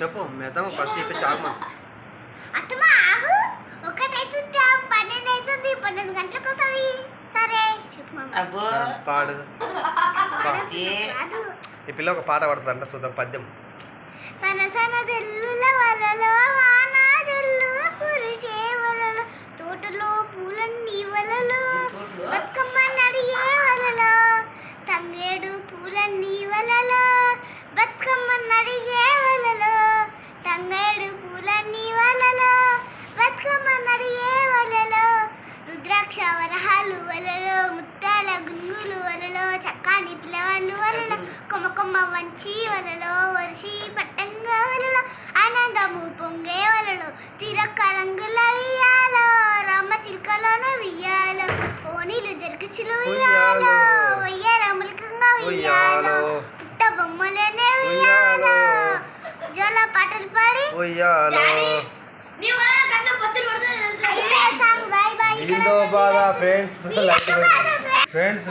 చెప్పు మెదమ ఫస్ట్ చెప్పి షాక్ అత్తమ్మ ఆగు. 12 గంటలకు వస్తుంది. సరే చెప్పు అబ్బో పాడు కాదు. ఈ పిల్ల ఒక పాట పాడుతుందంట చూద్దాం పద్యం. సన సన జల్లుల వలలో వాన జల్లు కురిసే వలలో తోటలో పూలన్నీ వలలో బతుకమ్మ నడియే వలలో తంగేడు పూలన్నీ వలలో బతుకమ్మ నడియే వలలో తంగేడు పూలన్నీ వలలో బతుకమ్మ నడియే వలలో రుద్రాక్ష వరహాలు వలలో ముత్తాల గుంగులు వలలో చక్కాని పిల్లవాళ్ళు వలలో కొమ్మ కొమ్మ వంచి వలలో వర్షి పట్టంగా వలలో ఆనందము పొంగే వలలో తిరక్క రంగుల వియ్యాలో రామ చిలుకలోన వియ్యాలో ఓణీలు జరుకుచులు వియ్యాలో వయ్యారములకంగా వియ్యాలో పుట్ట బొమ్మలేనే వియ్యాలో జోల పాటలు పాడి ఫ్రెండ్స్ ఫ్రెండ్స్